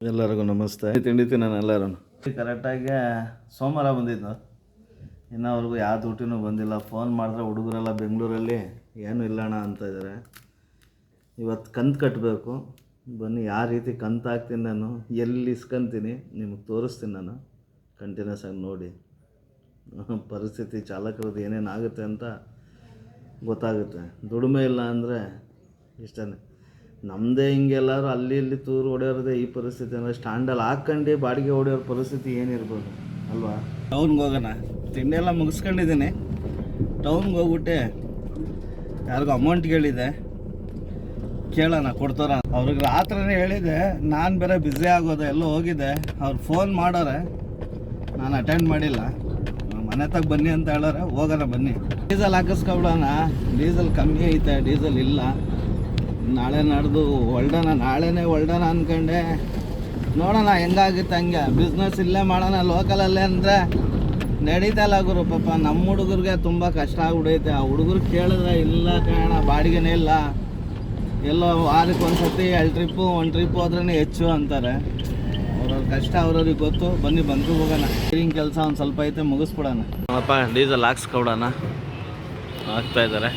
ಎಲ್ಲರಿಗೂ ನಮಸ್ತೆ. ತಿಂಡಿ ನಾನು ಎಲ್ಲರೂ ಕರೆಕ್ಟಾಗಿ ಸೋಮವಾರ ಬಂದಿದ್ದು, ಇನ್ನೂವರೆಗೂ ಯಾವ ದುಡ್ಡಿನೂ ಬಂದಿಲ್ಲ. ಫೋನ್ ಮಾಡಿದ್ರೆ ಹುಡುಗರೆಲ್ಲ ಬೆಂಗಳೂರಲ್ಲಿ ಏನೂ ಇಲ್ಲಣ್ಣ ಅಂತ ಇದ್ದಾರೆ. ಇವತ್ತು ಕಂತು ಕಟ್ಟಬೇಕು. ಬನ್ನಿ ಯಾವ ರೀತಿ ಕಂತು ಹಾಕ್ತೀನಿ, ನಾನು ಎಲ್ಲಿ ಇಸ್ಕೊಂತೀನಿ ನಿಮಗೆ ತೋರಿಸ್ತೀನಿ. ನಾನು ಕಂಟಿನ್ಯೂಸ್ ಆಗಿ ನೋಡಿ ಪರಿಸ್ಥಿತಿ ಚಾಲಕರದ್ದು ಏನೇನಾಗುತ್ತೆ ಅಂತ ಗೊತ್ತಾಗುತ್ತೆ. ದುಡಿಮೆ ಇಲ್ಲ ಅಂದರೆ ಇಷ್ಟೇ. ನಮ್ಮದೇ ಹಿಂಗೆ ಎಲ್ಲರೂ ಅಲ್ಲಿ ಇಲ್ಲಿ ತೂರು ಹೊಡೆಯೋರದೇ ಈ ಪರಿಸ್ಥಿತಿ ಅಂದರೆ ಸ್ಟ್ಯಾಂಡಲ್ಲಿ ಹಾಕ್ಕೊಂಡು ಬಾಡಿಗೆ ಹೊಡೆಯೋರ ಪರಿಸ್ಥಿತಿ ಏನಿರ್ಬೋದು ಅಲ್ವಾ. ಟೌನ್ಗೆ ಹೋಗೋಣ, ತಿಂಡಿ ಎಲ್ಲ ಮುಗಿಸ್ಕೊಂಡಿದ್ದೀನಿ. ಟೌನ್ಗೆ ಹೋಗ್ಬಿಟ್ಟೆ ಯಾರಿಗೂ ಅಮೌಂಟ್ ಕೇಳಿದೆ, ಕೇಳೋಣ ಕೊಡ್ತಾರ. ಅವ್ರಿಗೆ ರಾತ್ರಿನೇ ಹೇಳಿದೆ, ನಾನು ಬೇರೆ ಬ್ಯುಸಿ ಆಗೋದೆ, ಎಲ್ಲೋ ಹೋಗಿದ್ದೆ. ಅವ್ರು ಫೋನ್ ಮಾಡೋರೆ, ನಾನು ಅಟೆಂಡ್ ಮಾಡಿಲ್ಲ. ಮನೆ ತಗ ಬನ್ನಿ ಅಂತ ಹೇಳೋರೆ, ಹೋಗೋಣ ಬನ್ನಿ. ಡೀಸೆಲ್ ಹಾಕಿಸ್ಕೊಬಿಡೋಣ. ಡೀಸೆಲ್ ಕಮ್ಮಿ ಐತೆ, ಡೀಸೆಲ್ ಇಲ್ಲ. ನಾಳೆ ನಡೆದು ನಾಳೆನೇ ಹೊಲ್ಡೋಣ ಅಂದ್ಕೊಂಡೆ. ನೋಡೋಣ ಹೆಂಗಾಗುತ್ತೆ ಹಂಗೆ. ಬಿಸ್ನೆಸ್ ಇಲ್ಲೇ ಮಾಡೋಣ ಲೋಕಲಲ್ಲೇ ಅಂದರೆ ನಡೀತಲ್ಲ ಗುರು. ಪಾಪ ನಮ್ಮ ಹುಡುಗರಿಗೆ ತುಂಬ ಕಷ್ಟ ಆಗ್ಬಿಡೈತೆ. ಆ ಹುಡುಗರು ಕೇಳಿದ್ರೆ ಇಲ್ಲ ಕಾರಣ, ಬಾಡಿಗೆನೇ ಇಲ್ಲ, ಎಲ್ಲೋ ವಾರಕ್ಕೆ ಒಂದು ಸತಿ 2 ಟ್ರಿಪ್ ಹೋದ್ರೇ ಹೆಚ್ಚು ಅಂತಾರೆ. ಅವ್ರವ್ರ ಕಷ್ಟ ಅವ್ರವ್ರಿಗೆ ಗೊತ್ತು. ಬನ್ನಿ ಬಂದು ಹೋಗೋಣ. ಹಿಂಗೆ ಕೆಲಸ ಒಂದು ಸ್ವಲ್ಪ ಐತೆ, ಮುಗಿಸ್ಬಿಡೋಣ. ಅಪ್ಪ ಡೀಸೆಲ್ ಹಾಕ್ಸ್ಕೊಬಿಡೋಣ. ಹಾಕ್ತಾಯಿದ್ದಾರೆ.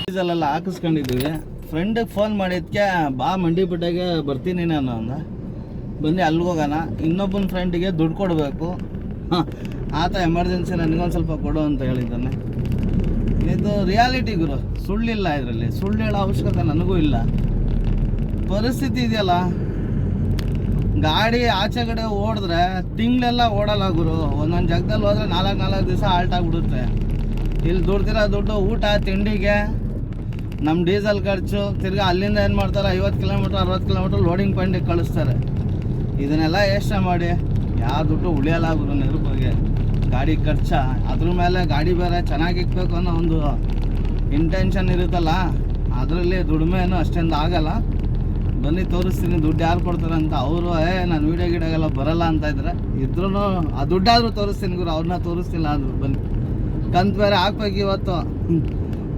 ಡೀಸೆಲೆಲ್ಲ ಹಾಕಿಸ್ಕೊಂಡಿದ್ದೀವಿ. ಫ್ರೆಂಡಿಗೆ ಫೋನ್ ಮಾಡಿದ್ದಕ್ಕೆ ಬಾ ಮಂಡಿಪೇಟೆಗೆ ಬರ್ತೀನಿ ನಾನು ಅಂದ. ಬನ್ನಿ ಅಲ್ಲಿಗೆ ಹೋಗೋಣ. ಇನ್ನೊಬ್ಬನ ಫ್ರೆಂಡಿಗೆ ದುಡ್ಡು ಕೊಡಬೇಕು. ಆತ ಎಮರ್ಜೆನ್ಸಿ ನನಗೊಂದು ಸ್ವಲ್ಪ ಕೊಡು ಅಂತ ಹೇಳಿದ್ದಾನೆ. ಇದು ರಿಯಾಲಿಟಿ ಗುರು, ಸುಳ್ಳಿಲ್ಲ ಇದರಲ್ಲಿ. ಸುಳ್ಳು ಹೇಳೋ ಅವಶ್ಯಕತೆ ನನಗೂ ಇಲ್ಲ. ಪರಿಸ್ಥಿತಿ ಇದೆಯಲ್ಲ, ಗಾಡಿ ಆಚೆ ಕಡೆ ಓಡಿದ್ರೆ ತಿಂಗಳೆಲ್ಲ ಓಡಲ್ಲ ಗುರು. ಒಂದೊಂದು ಜಾಗದಲ್ಲಿ ಹೋದರೆ 4 ದಿವಸ ಆಲ್ಟ್ ಆಗಿಬಿಡುತ್ತೆ. ಇಲ್ಲಿ ದುಡ್ದಿರೋ ದುಡ್ಡು ಊಟ ತಿಂಡಿಗೆ, ನಮ್ಮ ಡೀಸೆಲ್ ಖರ್ಚು, ತಿರ್ಗಿ ಅಲ್ಲಿಂದ ಏನು ಮಾಡ್ತಾರೆ 50 ಕಿಲೋಮೀಟ್ರ್ 60 ಕಿಲೋಮೀಟ್ರ್ ಲೋಡಿಂಗ್ ಪಾಯಿಂಟಿಗೆ ಕಳಿಸ್ತಾರೆ. ಇದನ್ನೆಲ್ಲ ಯೋಚನೆ ಮಾಡಿ ಯಾವ ದುಡ್ಡು ಉಳಿಯಲ್ಲ ಗುರು ನೆರಪಿಗೆ. ಗಾಡಿ ಖರ್ಚ, ಅದ್ರ ಮೇಲೆ ಗಾಡಿ ಬೇರೆ ಚೆನ್ನಾಗಿ ಇಕ್ಬೇಕು ಅನ್ನೋ ಒಂದು ಇಂಟೆನ್ಷನ್ ಇರುತ್ತಲ್ಲ, ಅದರಲ್ಲಿ ದುಡಿಮೆ ಏನೋ ಅಷ್ಟೊಂದು ಆಗಲ್ಲ. ಬನ್ನಿ ತೋರಿಸ್ತೀನಿ ದುಡ್ಡು ಯಾರು ಕೊಡ್ತಾರೆ ಅಂತ. ಅವರು ನಾನು ವೀಡಿಯೋ ಗಿಡಗೆಲ್ಲ ಬರಲ್ಲ ಅಂತ ಇದ್ರೆ ಇದ್ರೂ ಆ ದುಡ್ಡಾದರೂ ತೋರಿಸ್ತೀನಿ ಗುರು. ಅವ್ರನ್ನ ತೋರಿಸ್ತಿಲ್ಲ ಅಂದರು. ಬನ್ನಿ ಕಂತು ಬೇರೆ ಹಾಕ್ಬೇಕು. ಇವತ್ತು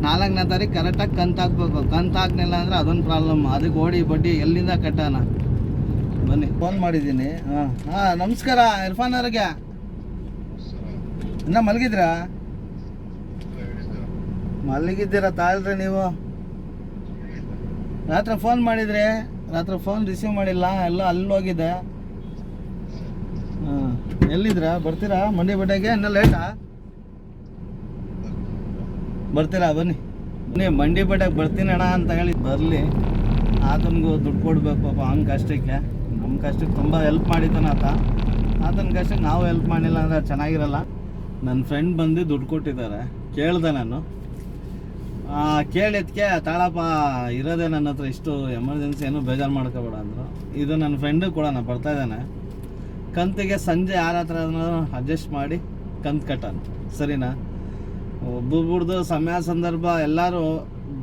4ನೇ ತಾರೀಕು ಕರೆಕ್ಟಾಗಿ ಕಂತು ಹಾಕ್ಬೇಕು. ಕಂತು ಹಾಕ್ಲಿಲ್ಲ ಅಂದರೆ ಅದೊಂದು ಪ್ರಾಬ್ಲಮ್. ಅದಕ್ಕೆ ಓಡಿ ಬಡ್ಡಿ ಎಲ್ಲಿಂದ ಕಟ್ಟೋಣ. ಬನ್ನಿ ಫೋನ್ ಮಾಡಿದ್ದೀನಿ. ನಮಸ್ಕಾರ ಇರ್ಫಾನ್ ಅವ್ರಿಗೆ. ಇನ್ನೂ ಮಲಗಿದ್ದೀರಾ ತಾಳ್ರಿ ನೀವು. ರಾತ್ರಿ ಫೋನ್ ಮಾಡಿದ್ರಿ, ರಾತ್ರಿ ಫೋನ್ ರಿಸೀವ್ ಮಾಡಿಲ್ಲ. ಎಲ್ಲ ಅಲ್ಲಿ ಹೋಗಿದೆ. ಎಲ್ಲಿದ್ದೀರಾ? ಬರ್ತೀರಾ ಮಂಡಿಪೇಟೆಗೆ? ಇನ್ನೂ ಲೇಟಾ? ಬರ್ತೀರಾ? ಬನ್ನಿ ಮಂಡಿಪೇಟೆಗೆ ಬರ್ತೀನಿ ಅಣ್ಣ ಅಂತ ಹೇಳಿ ಬರಲಿ. ಆತನಿಗೂ ದುಡ್ಡು ಕೊಡಬೇಕು ಪಾಪ. ಅವ್ನ ಕಷ್ಟಕ್ಕೆ ನಮ್ಮ ಕಷ್ಟಕ್ಕೆ ತುಂಬ ಹೆಲ್ಪ್ ಮಾಡಿದ್ದಾನೆ ಆತನ ಕಷ್ಟಕ್ಕೆ ನಾವು ಹೆಲ್ಪ್ ಮಾಡಿಲ್ಲ ಅಂದರೆ ಚೆನ್ನಾಗಿರಲ್ಲ. ನನ್ನ ಫ್ರೆಂಡ್ ಬಂದು ದುಡ್ಡು ಕೊಟ್ಟಿದ್ದಾರೆ. ಕೇಳಿದೆ ನಾನು, ಕೇಳಿದ್ಕೆ ತಾಳಪ್ಪ ಇರೋದೇ ನನ್ನ ಹತ್ರ ಇಷ್ಟು, ಎಮರ್ಜೆನ್ಸಿ ಏನೂ ಬೇಜಾರು ಮಾಡ್ಕೋಬೇಡ ಅಂದರು. ಇದು ನನ್ನ ಫ್ರೆಂಡಿಗೆ ಕೊಡೋಣ, ಬರ್ತಾಯಿದ್ದಾನೆ. ಕಂತಿಗೆ ಸಂಜೆ ಯಾರ ಹತ್ರ ಅಡ್ಜಸ್ಟ್ ಮಾಡಿ ಕಂತು ಕಟ್ಟೋಣ, ಸರಿನಾ? ಒಬ್ಬೊಬ್ರದ್ದು ಸಮಯ ಸಂದರ್ಭ. ಎಲ್ಲರೂ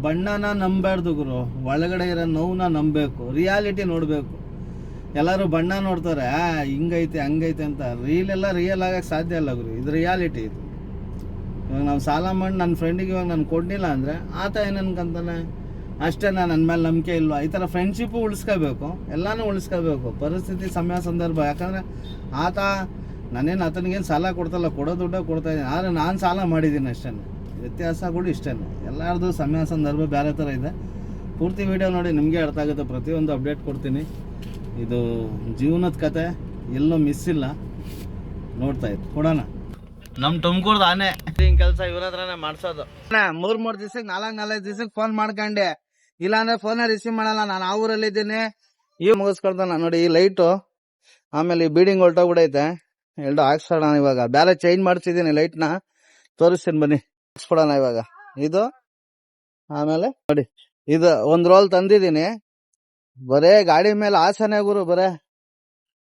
ಬಣ್ಣನ ನಂಬಾರ್ದು ಗುರು, ಒಳಗಡೆ ಇರೋ ನೋವನ್ನ ನಂಬಬೇಕು. ರಿಯಾಲಿಟಿ ನೋಡಬೇಕು. ಎಲ್ಲರೂ ಬಣ್ಣ ನೋಡ್ತಾರೆ, ಹಿಂಗೈತೆ ಹಂಗೈತೆ ಅಂತ. ರೀಲೆಲ್ಲ ರಿಯಲ್ ಆಗಕ್ಕೆ ಸಾಧ್ಯ ಇಲ್ಲ ಗುರು. ಇದು ರಿಯಾಲಿಟಿ. ಇದು ಇವಾಗ ನಾವು ಸಾಲ ಮಾಡಿ ನನ್ನ ಫ್ರೆಂಡಿಗೆ ಇವಾಗ ನಾನು ಕೊಡಲಿಲ್ಲ ಅಂದರೆ ಆತ ಏನನ್ಕಂತಾನೆ, ಅಷ್ಟೇ ನನ್ನ ಮೇಲೆ ನಂಬಿಕೆ ಇಲ್ವಾ? ಈ ಥರ ಫ್ರೆಂಡ್ಶಿಪ್ಪು ಉಳಿಸ್ಕೋಬೇಕು, ಎಲ್ಲನೂ ಉಳಿಸ್ಕೋಬೇಕು. ಪರಿಸ್ಥಿತಿ ಸಮಯ ಸಂದರ್ಭ. ಯಾಕಂದರೆ ಆತ ನಾನೇನು ಆತನಿಗೇನು ಸಾಲ ಕೊಡ್ತಲ್ಲ, ಕೊಡೋ ದುಡ್ಡು ಕೊಡ್ತಾಯಿದ್ದೀನಿ. ಆದರೆ ನಾನು ಸಾಲ ಮಾಡಿದ್ದೀನಿ ಅಷ್ಟೇ. ವ್ಯತ್ಯಾಸಗಳು ಇಷ್ಟೇ. ಎಲ್ಲರದು ಸಮಯ ಸಂದರ್ಭ ಬೇರೆ ಥರ ಇದೆ. ಪೂರ್ತಿ ವೀಡಿಯೋ ನೋಡಿ, ನಿಮಗೆ ಅರ್ಥ ಆಗುತ್ತೆ. ಪ್ರತಿಯೊಂದು ಅಪ್ಡೇಟ್ ಕೊಡ್ತೀನಿ. ಇದು ಜೀವನದ ಕತೆ, ಎಲ್ಲೂ ಮಿಸ್ ಇಲ್ಲ. ನೋಡ್ತಾ ಇತ್ತು ಕೊಡೋಣ. ನಮ್ಮ ತುಮಕೂರ್ದು ಆನೆ ಹಿಂಗೆ ಕೆಲಸ ಇವ್ರ ಹತ್ರನೇ ಮಾಡಿಸೋದು. 3 ದಿವ್ಸಕ್ಕೆ 4 ದಿವ್ಸಕ್ಕೆ ಫೋನ್ ಮಾಡ್ಕೊಂಡೆ. ಇಲ್ಲಾಂದರೆ ಫೋನೇ ರಿಸೀವ್ ಮಾಡಲ್ಲ. ನಾನು ಆ ಊರಲ್ಲಿದ್ದೀನಿ. ಈಗ ಮುಗಿಸ್ಕೊಳ್ತಾನೆ ನೋಡಿ. ಈ ಲೈಟು, ಆಮೇಲೆ ಈ ಬೀಡಿಂಗ್ ಹೊಲ್ಟೋಗ್ಬಿಡೈತೆ. 2 ಹಾಕ್ಸೋಣ ಇವಾಗ. ಬೇರೆ ಚೇಂಜ್ ಮಾಡಿಸಿದ್ದೀನಿ ಲೈಟ್ನ, ತೋರಿಸ್ತೀನಿ ಬನ್ನಿ. ಹಾಕ್ಸ್ಕೊಡೋಣ ಇವಾಗ. ಇದು ಆಮೇಲೆ ನೋಡಿ, ಇದು ಒಂದು ರೋಲ್ ತಂದಿದ್ದೀನಿ. ಬರೇ ಗಾಡಿ ಮೇಲೆ ಆಸನೆ ಗುರು. ಬರೇ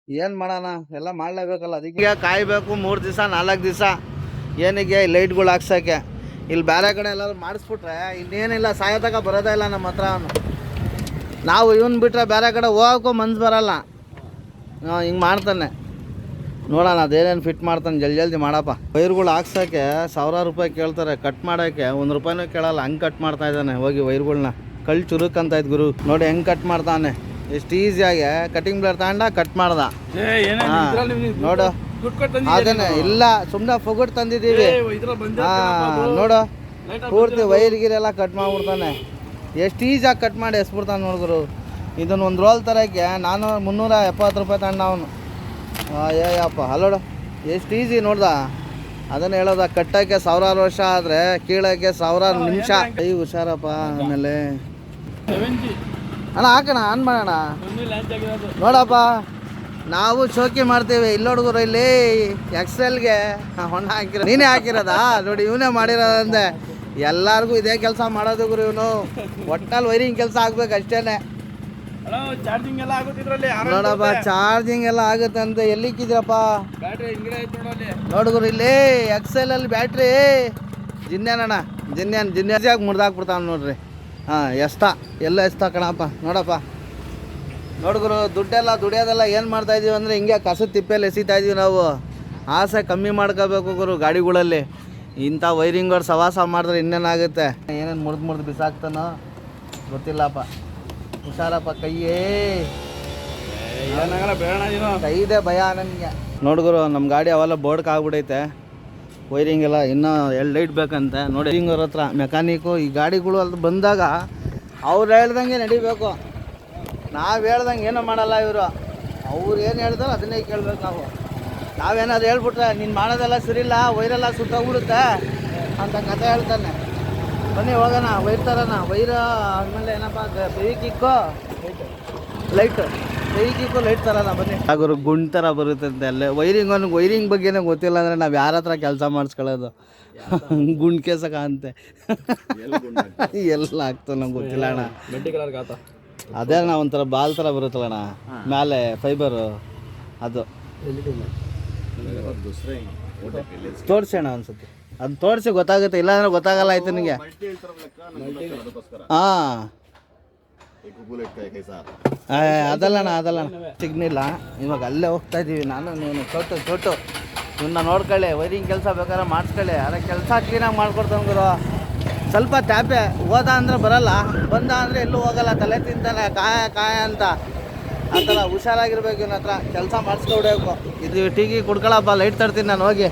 ಏನು ಮಾಡೋಣ, ಎಲ್ಲ ಮಾಡಲೇಬೇಕಲ್ಲ. ಅದಕ್ಕೆ ಕಾಯಬೇಕು 3 ದಿವಸ 4 ದಿವಸ. ಏನಿಗೆ ಲೈಟ್ಗಳು ಹಾಕ್ಸೋಕ್ಕೆ. ಇಲ್ಲಿ ಬೇರೆ ಕಡೆ ಎಲ್ಲರೂ ಮಾಡಿಸ್ಬಿಟ್ರೆ ಇನ್ನೇನಿಲ್ಲ, ಸಾಯೋತಕ ಬರೋದೇ ಇಲ್ಲ ನಮ್ಮ ಹತ್ರ. ನಾವು ಇವನ್ ಬಿಟ್ಟರೆ ಬೇರೆ ಕಡೆ ಹೋಗೋಕ್ಕೂ ಮನ್ಸು ಬರಲ್ಲ. ಹಿಂಗೆ ಮಾಡ್ತಾನೆ. ನೋಡೋಣ ಅದೇನೇನು ಫಿಟ್ ಮಾಡ್ತಾನೆ. ಜಲ್ದಿ ಮಾಡಪ್ಪ. ವೈರ್ಗಳು ಹಾಕ್ಸೋಕ್ಕೆ 1000 ರೂಪಾಯಿ ಕೇಳ್ತಾರೆ. ಕಟ್ ಮಾಡೋಕ್ಕೆ 1 ರೂಪಾಯಿನೂ ಕೇಳಲ್ಲ. ಹಂಗೆ ಕಟ್ ಮಾಡ್ತಾ ಇದ್ದಾನೆ ಹೋಗಿ ವೈರ್ಗಳನ್ನ. ಕಳ್ಳು ಚುರುಕ್ ಅಂತ ಇದ್ದು ಗುರು. ನೋಡಿ ಹೆಂಗೆ ಕಟ್ ಮಾಡ್ತಾನೆ. ಎಷ್ಟು ಈಸಿಯಾಗಿ ಕಟಿಂಗ್ ಬ್ಲೇಡ್ ತಗೊಂಡ ಕಟ್ ಮಾಡ್ದ. ನೋಡು ಅದನ್ನ ಇಲ್ಲ ಸುಮ್ಮನೆ ಫುಗುಟ್ ತಂದಿದ್ದೀವಿ. ನೋಡು ಪೂರ್ತಿ ವೈರ್ ಗಿರೆಲ್ಲ ಕಟ್ ಮಾಡ್ಬಿಡ್ತಾನೆ. ಎಷ್ಟು ಈಸಿಯಾಗಿ ಕಟ್ ಮಾಡಿ ಎಸ್ಬಿಡ್ತಾನೆ ನೋಡಿದ್ರು. ಇದನ್ನು ಒಂದು ರೋಲ್ ತರೋಕ್ಕೆ ನಾನು 370 ರೂಪಾಯಿ ತಗೊಂಡ ಅವನು. ಏಯಪ್ಪ ಅಲ್ಲೋಡು ಎಷ್ಟು ಈಸಿ ನೋಡ್ದ. ಅದನ್ನು ಹೇಳೋದ, ಕಟ್ಟೋಕ್ಕೆ ಸಾವಿರಾರು ವರ್ಷ ಆದರೆ ಕೀಳೋಕ್ಕೆ ಸಾವಿರಾರು ನಿಮಿಷ. ಹುಷಾರಪ್ಪ. ಆಮೇಲೆ ಅಣ್ಣ ಹಾಕೋಣ, ಆನ್ ಮಾಡೋಣ. ನೋಡಪ್ಪ ನಾವು ಶೋಕಿ ಮಾಡ್ತೀವಿ. ಇಲ್ಲಿ ಹುಡುಗರು ಇಲ್ಲಿ ಎಕ್ಸೆಲ್ಗೆ ಹೊಣ್ಣ ಹಾಕಿರೋ ನೀನೇ ಹಾಕಿರೋದಾ? ನೋಡಿ ಇವನೇ ಮಾಡಿರೋದಂದೆ. ಎಲ್ಲರಿಗೂ ಇದೇ ಕೆಲಸ ಮಾಡೋದು ಗುರು ಇವನು. ಒಟ್ಟಲ್ಲಿ ವೈರಿಂಗ್ ಕೆಲಸ ಆಗ್ಬೇಕು ಅಷ್ಟೇ. ನೋಡಪ್ಪ ಚಾರ್ಜಿಂಗ್ ಎಲ್ಲ ಆಗುತ್ತೆ ಅಂತ ಎಲ್ಲಿಕ್ಕಿದ್ರಪ್ಪ ನೋಡುಗುರು. ಇಲ್ಲಿ ಎಕ್ಸೆಲ್ ಅಲ್ಲಿ ಬ್ಯಾಟ್ರಿ ಜಿನ್ನೇನಣ್ಣ ಜಿನ್ನೇಸಿಯಾಗಿ ಮುರಿದಾಕ್ಬಿಡ್ತಾವ ನೋಡ್ರಿ. ಎಲ್ಲ ಎಸ್ತ ಕಣಪ್ಪ. ನೋಡಪ್ಪ ನೋಡುಗುರು, ದುಡ್ಡೆಲ್ಲ ದುಡಿಯೋದೆಲ್ಲ ಏನು ಮಾಡ್ತಾಯಿದ್ದೀವಿ ಅಂದರೆ ಹಿಂಗೆ ಕಸದ ತಿಪ್ಪೆಯಲ್ಲಿ ಎಸಿತಾ ಇದೀವಿ ನಾವು. ಆಸೆ ಕಮ್ಮಿ ಮಾಡ್ಕೋಬೇಕು ಗುರು ಗಾಡಿಗಳಲ್ಲಿ. ಇಂಥ ವೈರಿಂಗ್ಗಳು ಸವಾಸ ಮಾಡಿದ್ರೆ ಇನ್ನೇನಾಗುತ್ತೆ. ಏನೇನು ಮುರಿದು ಬಿಸಾಕ್ತಾನೋ ಗೊತ್ತಿಲ್ಲಪ್ಪ. ಹುಷಾರಪ್ಪ. ಕೈದೆ ಭಯ ನನಗೆ. ನೋಡ್ಗುರು ನಮ್ಮ ಗಾಡಿ ಅವೆಲ್ಲ ಬೋರ್ಡ್ಗೆ ಆಗ್ಬಿಡೈತೆ. ವೈರಿಂಗ್ ಎಲ್ಲ ಇನ್ನೂ 2 ಲೈಟ್ ಬೇಕಂತೆ. ನೋಡಿ ವೈರಿಂಗ್ ಅವ್ರ ಹತ್ರ ಮೆಕ್ಯಾನಿಕು. ಈ ಗಾಡಿಗಳು ಅಲ್ಲಿ ಬಂದಾಗ ಅವ್ರು ಹೇಳ್ದಂಗೆ ನಡಿಬೇಕು. ನಾವು ಹೇಳ್ದಂಗೆ ಏನೂ ಮಾಡಲ್ಲ ಇವರು. ಅವ್ರು ಏನು ಹೇಳ್ದಾರೋ ಅದನ್ನೇ ಕೇಳ್ಬೇಕು ನಾವು. ನಾವೇನಾದ್ರು ಹೇಳ್ಬಿಟ್ರೆ ನೀನು ಮಾಡೋದೆಲ್ಲ ಸರಿಯಿಲ್ಲ, ವೈರೆಲ್ಲ ಸುಟ್ಟೋಗ್ಬಿಡುತ್ತೆ ಅಂತ ಕಥೆ ಹೇಳ್ತಾನೆ. ಬನ್ನಿ ಹೋಗೋಣ, ವೈರ್ ತರೋಣ. ವೈರ್ ಆದಮೇಲೆ ಏನಪ್ಪ ಬೆವಿ ಕಿಕ್ಕು ಲೈಟ್ ತರೋಣ ಬನ್ನಿ. ಹಾಗರು ಗುಂಡ್ ಥರ ಬರುತ್ತಂತೆ ಅಲ್ಲೇ. ವೈರಿಂಗ್ ಬಗ್ಗೆನೇ ಗೊತ್ತಿಲ್ಲ ಅಂದರೆ ನಾವು ಯಾರ ಹತ್ರ ಕೆಲಸ ಮಾಡಿಸ್ಕೊಳ್ಳೋದು. ಗುಂಡ್ ಕೇಸಕ ಅಂತೆ ಎಲ್ಲ ಆಗ್ತದೆ ನಮ್ಗೆ ಗೊತ್ತಿಲ್ಲ ಅಣ್ಣ. ಅದೇ ಅಣ್ಣ ಒಂಥರ ಬಾಲ್ ಥರ ಬರುತ್ತಲ್ಲ ಅಣ್ಣ ಮೇಲೆ ಫೈಬರು. ಅದು ತೋರಿಸಿ ಅಣ್ಣ ಅನ್ಸುತ್ತೆ. ಅದು ತೋರಿಸಿ ಗೊತ್ತಾಗುತ್ತೆ, ಇಲ್ಲಾಂದ್ರೆ ಗೊತ್ತಾಗಲ್ಲ. ಆಯ್ತು ನಿನಗೆ. ಹಾಂ ಅದಲ್ಲ ಸಿಗ್ನಿಲ್ಲ. ಇವಾಗ ಅಲ್ಲೇ ಹೋಗ್ತಾ ಇದ್ದೀವಿ ನಾನು ನೀನು. ಚೋಟು ಇವನ್ನ ನೋಡ್ಕೊಳ್ಳಿ. ವೈರಿಂಗ್ ಕೆಲಸ ಬೇಕಾದ್ರೆ ಮಾಡಿಸ್ಕೊಳ್ಳಿ. ಅದೇ ಕೆಲಸ ಕ್ಲೀನಾಗಿ ಮಾಡ್ಕೊಡ್ತಾನೆ ಗುರು. ಸ್ವಲ್ಪ ಟ್ಯಾಪೆ ಹೋದ ಅಂದರೆ ಬರಲ್ಲ, ಬಂದ ಅಂದರೆ ಎಲ್ಲೂ ಹೋಗಲ್ಲ. ತಲೆ ತಿಂತಾನೆ ಕಾಯ ಅಂತ. ಆ ಥರ ಹುಷಾರಾಗಿರ್ಬೇಕು. ಇವನ ಹತ್ರ ಕೆಲಸ ಮಾಡಿಸ್ಕೊಡ್ಬೇಕು. ಇದು ಟೀಗಿ ಕುಡ್ಕೊಳಪ್ಪ, ಲೈಟ್ ತರ್ತೀನಿ ನಾನು ಹೋಗಿ.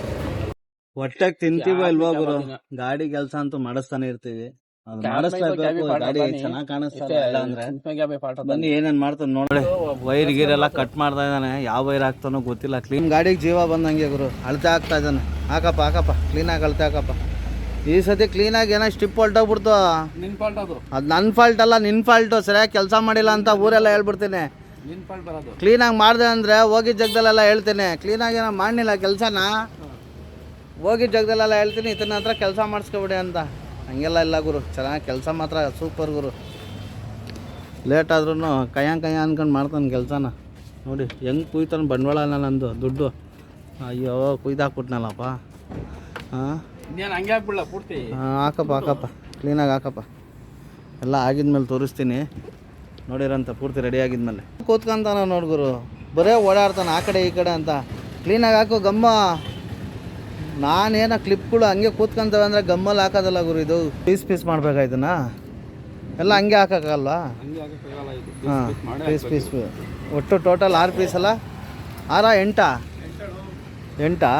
ಹೊಟ್ಟೆಗೆ ತಿಂತೀವೋ ಇಲ್ವೋ ಗುರು, ಗಾಡಿ ಕೆಲಸ ಅಂತೂ ಮಾಡಿಸ್ತಾನೆ ಇರ್ತೀವಿ. ಅದು ಮಾಡಿಸ್ಲೇಬೇಕು. ಗಾಡಿ ಚೆನ್ನಾಗಿ ಕಾಣಿಸ್ತಾ ಇಲ್ಲ ಅಂದ್ರೆ ಬನ್ನಿ ಏನೇನು ಮಾಡ್ತಾನೆ ನೋಡಿ. ವೈರ್ ಗೀರೆಲ್ಲ ಕಟ್ ಮಾಡ್ತಾ ಇದ್ದಾನೆ. ಯಾವ ವೈರ್ ಹಾಕ್ತಾನೋ ಗೊತ್ತಿಲ್ಲ. ಕ್ಲೀನ್ ಗಾಡಿಗೆ ಜೀವ ಬಂದಂಗೆ ಗುರು. ಅಳತೆ ಹಾಕ್ತಾ ಇದ್ದಾನೆ. ಹಾಕಪ್ಪ ಕ್ಲೀನಾಗಿ ಅಳತೆ ಹಾಕಪ್ಪ. ಈ ಸತಿ ಕ್ಲೀನಾಗಿ ಏನೋ ಸ್ಟಿಪ್ ಹೊಲ್ಟೋಗ್ಬಿಡ್ತು. ಅದು ನನ್ನ ಫಾಲ್ಟ್ ಅಲ್ಲ, ನಿನ್ನ ಫಾಲ್ಟು. ಸರಿಯಾಗಿ ಕೆಲಸ ಮಾಡಿಲ್ಲ ಅಂತ ಊರೆಲ್ಲ ಹೇಳ್ಬಿಡ್ತೀನಿ. ಕ್ಲೀನಾಗಿ ಮಾಡಿದೆ ಅಂದರೆ ಹೋಗಿದ್ದ ಜಾಗದಲ್ಲೆಲ್ಲ ಹೇಳ್ತೀನಿ. ಕ್ಲೀನಾಗಿ ಏನೋ ಮಾಡಲಿಲ್ಲ ಕೆಲಸನ, ಹೋಗಿದ್ದ ಜಾಗದಲ್ಲೆಲ್ಲ ಹೇಳ್ತೀನಿ ಇತನ ಹತ್ರ ಕೆಲಸ ಮಾಡಿಸ್ಕೊಬಿಡಿ ಅಂತ. ಹಂಗೆಲ್ಲ ಇಲ್ಲ ಗುರು. ಚೆನ್ನಾಗಿ ಕೆಲಸ ಮಾತ್ರ ಸೂಪರ್ ಗುರು. ಲೇಟ್ ಆದ್ರೂ ಕಯ್ಯ ಅನ್ಕೊಂಡು ಮಾಡ್ತಾನೆ ಕೆಲಸನ. ನೋಡಿ ಹೆಂಗೆ ಕುಯ್ತಾನೆ ಬಂಡವಾಳ ನಂದು ದುಡ್ಡು. ಅಯ್ಯೋ ಕುಯ್ದಾಕ್ಬಿಟ್ನಲ್ಲಪ್ಪ. ಹಂಗೆ ಹಾಕ್ಬಿಡಲ್ಲ ಪೂರ್ತಿ. ಹಾಕಪ್ಪ ಕ್ಲೀನಾಗಿ ಹಾಕಪ್ಪ. ಎಲ್ಲ ಆಗಿದ್ಮೇಲೆ ತೋರಿಸ್ತೀನಿ. ನೋಡಿರಂತ ಪೂರ್ತಿ ರೆಡಿ ಆಗಿದ್ಮೇಲೆ ಕೂತ್ಕೊಂತಾನ ನೋಡ್ಗುರು. ಬರೇ ಓಡಾಡ್ತಾನೆ ಆ ಕಡೆ ಈ ಕಡೆ ಅಂತ. ಕ್ಲೀನಾಗಿ ಹಾಕೋ ಗಮ್ಮ. ನಾನೇನೋ ಕ್ಲಿಪ್ಗಳು ಹಂಗೆ ಕೂತ್ಕೊಂತವೆ ಅಂದರೆ ಗಮ್ಮಲ್ಲಿ ಹಾಕೋದಲ್ಲ ಗುರು. ಇದು ಪೀಸ್ ಮಾಡ್ಬೇಕಾಯ್ತನಾ ಎಲ್ಲ ಹಂಗೆ ಹಾಕೋಕ್ಕಲ್ವಾ? ಹಾಂ ಪೀಸ್ ಒಟ್ಟು ಟೋಟಲ್ 6 ಪೀಸ್ ಅಲ್ಲ? 6 8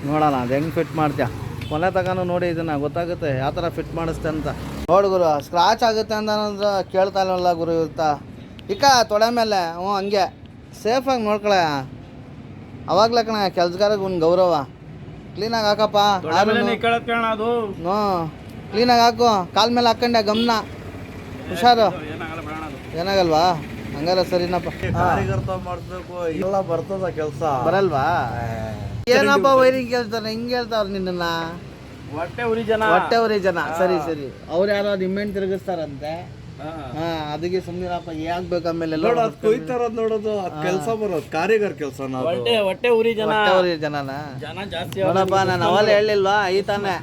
ನೋಡೋಣ ಅದು ಹೆಂಗೆ ಫಿಟ್ ಮಾಡ್ತೀಯ. ಕೊನೆ ತಗೊಂಡು ನೋಡಿ ಇದನ್ನು ಗೊತ್ತಾಗುತ್ತೆ ಯಾವ ಥರ ಫಿಟ್ ಮಾಡಿಸ್ತೆ ಅಂತ. ನೋಡು ಗುರು, ಸ್ಕ್ರಾಚ್ ಆಗುತ್ತೆ ಅಂತ ಕೇಳ್ತಾ ಇಲ್ಲವಲ್ಲ ಗುರು ಇವತ್ತ. ಇಕ್ಕ ತೊಡೆ ಮೇಲೆ ಹಂಗೆ ಸೇಫಾಗಿ ನೋಡ್ಕೊಳ. ಅವಾಗಲೇ ಕಣ ಕೆಲ್ಸಗಾರಿಗೆ ಒಂದು ಗೌರವ. ಕ್ಲೀನಾಗಿ ಹಾಕಪ್ಪ. ಕ್ಲೀನಾಗಿ ಹಾಕು. ಕಾಲ ಮೇಲೆ ಹಾಕೊಂಡೆ ಗಮನ. ಹುಷಾರು. ಏನಾಗಲ್ವಾ? ಹಂಗಾರ ಸರಿನಪ್ಪ. ಮಾಡಿಸ್ಬೇಕು ಎಲ್ಲ ಬರ್ತದ ಕೆಲಸ. ಬರಲ್ವಾ? ಏನಪ್ಪ ವೈರಿಂಗ್ ಕೇಳ್ತಾನೆ ಹಿಂಗೆ ಹೇಳ್ತಾವ್ರು ನಿನ್ನ. ಹೊಟ್ಟೆ ಉರಿ ಜನ. ಸರಿ ಅವ್ರು ಯಾರೋ ನಿಮ್ಮೆಣ್ಣು ತಿರುಗಿಸ್ತಾರಂತೆ. ಅದಕ್ಕೆ ಸುಮ್ಮನಿರಪ್ಪ. ಆಗ್ಬೇಕು ಆಮೇಲೆ ನೋಡೋದು ಕೆಲಸ ಬರೋದು ಕಾರಿಗಾರ ಕೆಲಸ. ಹೊಟ್ಟೆ ಉರಿ ಜನನ ನೋಡಪ್ಪ. ನಾನು ಅವೆಲ್ಲ ಹೇಳಿಲ್ವಾ ಈ ತಾನೆ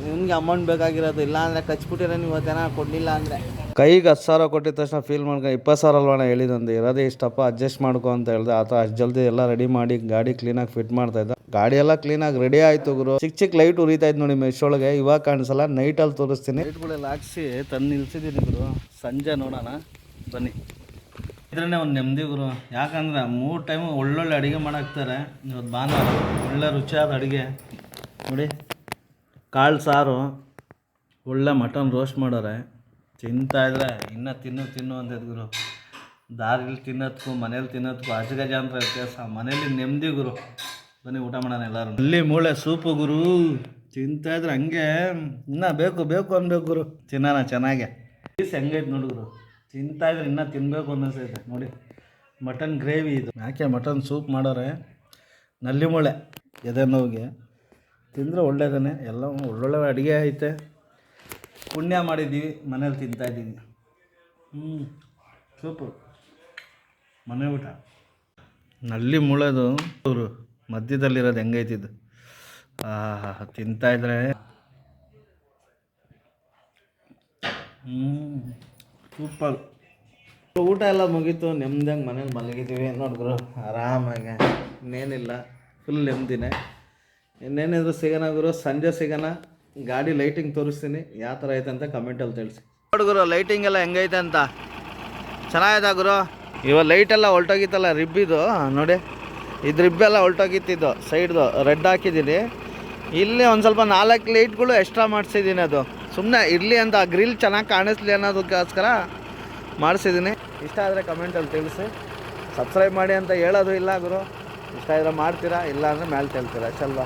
ನಿಮ್ಗೆ ಅಮೌಂಟ್ ಬೇಕಾಗಿರೋದು. ಇಲ್ಲ ಅಂದರೆ ಕಚ್ಬಿಟ್ಟಿರೋ ನೀವು ಜನ ಕೊಡಲಿಲ್ಲ ಅಂದರೆ. ಕೈಗೆ 10,000 ಕೊಟ್ಟಿದ ತಕ್ಷಣ ಫೀಲ್ ಮಾಡ್ಕೊಂಡು 20,000 ಅಲ್ವಣ ಹೇಳಿದಂತೆ. ಇರೋದೇ ಇಷ್ಟಪ್ಪ ಅಡ್ಜಸ್ಟ್ ಮಾಡ್ಕೊ ಅಂತ ಹೇಳ್ದೆ. ಆತ ಅಷ್ಟು ಜಲ್ದಿ ಎಲ್ಲ ರೆಡಿ ಮಾಡಿ ಗಾಡಿ ಕ್ಲೀನಾಗಿ ಫಿಟ್ ಮಾಡ್ತಾಯಿದ್ದ. ಗಾಡಿ ಎಲ್ಲ ಕ್ಲೀನಾಗಿ ರೆಡಿ ಆಯಿತು ಗುರು. ಚಿಕ್ಕ ಲೈಟ್ ಉರಿತಾ ಇದ್ದು ನೋಡಿ ಮೆಶ್ ಒಳಗೆ. ಇವಾಗ ಕಾಣಿಸಲ್ಲ, ನೈಟಲ್ಲಿ ತೋರಿಸ್ತೀನಿ. ಲೈಟ್ಗಳೆಲ್ಲ ಹಾಕ್ಸಿ ತಂದು ನಿಲ್ಸಿದ್ದೀನಿ ಗುರು. ಸಂಜೆ ನೋಡೋಣ ಬನ್ನಿ. ಇದ್ರೇ ಒಂದು ನೆಮ್ಮದಿ ಗುರು. ಯಾಕಂದ್ರೆ 3 ಟೈಮು ಒಳ್ಳೊಳ್ಳೆ ಅಡುಗೆ ಮಾಡಾಕ್ತಾರೆ. ಇವತ್ತು ಭಾನುವಾರ ಒಳ್ಳೆ ರುಚಿಯಾದ ಅಡುಗೆ ನೋಡಿ. ಕಾಳು ಸಾರು, ಒಳ್ಳೆ ಮಟನ್ ರೋಸ್ಟ್ ಮಾಡೋರೆ. ತಿಂತಾಯಿದ್ರೆ ಇನ್ನೂ ತಿನ್ನು ಅಂತೈತೆ ಗುರು. ದಾರಿಲಿ ತಿನ್ನೋದಕ್ಕೂ ಮನೇಲಿ ತಿನ್ನೋದಕ್ಕೂ ಅಜಗಜಾಂತರ ವ್ಯತ್ಯಾಸ. ಮನೇಲಿ ನೆಮ್ಮದಿ ಗುರು. ಬನ್ನಿ ಊಟ ಮಾಡೋಣ ಎಲ್ಲರೂ. ಅಲ್ಲಿ ಮೂಳೆ ಸೂಪು ಗುರು. ತಿಂತಾಯಿದ್ರೆ ಹಂಗೆ ಇನ್ನೂ ಬೇಕು ಅನ್ಬೇಕು ಗುರು. ತಿನ್ನೋಣ ಚೆನ್ನಾಗೆ. ಪೀಸ್ ಹೆಂಗೈತೆ ನೋಡಿ ಗುರು. ತಿಂತಾಯಿದ್ರೆ ಇನ್ನೂ ತಿನ್ನಬೇಕು ಅನ್ನಿಸ್ತೈತೆ ನೋಡಿ. ಮಟನ್ ಗ್ರೇವಿ ಇದು. ಯಾಕೆ ಮಟನ್ ಸೂಪ್ ಮಾಡೋರೆ. ನಲ್ಲಿ ಮೂಳೆ ಎದೆ ನೋವಿಗೆ ತಿಂದರೆ ಒಳ್ಳೇದೇ. ಎಲ್ಲ ಒಳ್ಳೊಳ್ಳೆ ಅಡುಗೆ ಐತೆ. ಪುಣ್ಯ ಮಾಡಿದ್ದೀವಿ, ಮನೇಲಿ ತಿಂತಾಯಿದ್ದೀವಿ. ಸೂಪು ಮನೆ ಊಟ. ನಲ್ಲಿ ಮೂಳೆದು ಅವರು ಮಧ್ಯದಲ್ಲಿರೋದು ಹೆಂಗೈತಿದ್ದು. ತಿಂತಾಯಿದ್ರೆ ಸೂಪರ್. ಊಟ ಎಲ್ಲ ಮುಗೀತು, ನೆಮ್ಮದಿಯಾಗಿ ಮನೇಲಿ ಮಲಗಿದ್ದೀವಿ ನೋಡಿದ್ರು ಆರಾಮಾಗೆ. ಇನ್ನೇನಿಲ್ಲ, ಫುಲ್ ನೆಮ್ಮದಿನೇ. ಇನ್ನೇನಿದ್ರು ಸಿಗೋಣ ಗುರು, ಸಂಜೆ ಸಿಗೋಣ. ಗಾಡಿ ಲೈಟಿಂಗ್ ತೋರಿಸ್ತೀನಿ, ಯಾವ ಥರ ಐತೆ ಅಂತ ಕಮೆಂಟಲ್ಲಿ ತಿಳಿಸಿ. ನೋಡ್ಗುರು ಲೈಟಿಂಗ್ ಎಲ್ಲ ಹೆಂಗೈತೆ ಅಂತ. ಚೆನ್ನಾಗಿದೆ ಗುರು. ಇವಾಗ ಲೈಟೆಲ್ಲ ಹೊಲ್ಟೋಗಿತ್ತಲ್ಲ ರಿಬ್ಬಿದು ನೋಡಿ. ಇದು ರಿಬ್ಬೆಲ್ಲ ಹೊಲ್ಟೋಗಿತ್ತಿದ್ದು ಸೈಡ್ದು ರೆಡ್ ಹಾಕಿದ್ದೀನಿ. ಇಲ್ಲಿ ಒಂದು ಸ್ವಲ್ಪ 4 ಲೈಟ್ಗಳು ಎಕ್ಸ್ಟ್ರಾ ಮಾಡಿಸಿದ್ದೀನಿ. ಅದು ಸುಮ್ಮನೆ ಇರಲಿ ಅಂತ, ಗ್ರಿಲ್ ಚೆನ್ನಾಗಿ ಕಾಣಿಸ್ಲಿ ಅನ್ನೋದಕ್ಕೋಸ್ಕರ ಮಾಡಿಸಿದ್ದೀನಿ. ಇಷ್ಟ ಆದರೆ ಕಮೆಂಟಲ್ಲಿ ತಿಳಿಸಿ. ಸಬ್ಸ್ಕ್ರೈಬ್ ಮಾಡಿ ಅಂತ ಹೇಳೋದು ಇಲ್ಲ ಗುರು. ಇಷ್ಟ ಆದರೆ ಮಾಡ್ತೀರಾ, ಇಲ್ಲ ಅಂದರೆ ಮೇಲೆ ತೇಳ್ತೀರಾ. ಚಲ್ವಾ.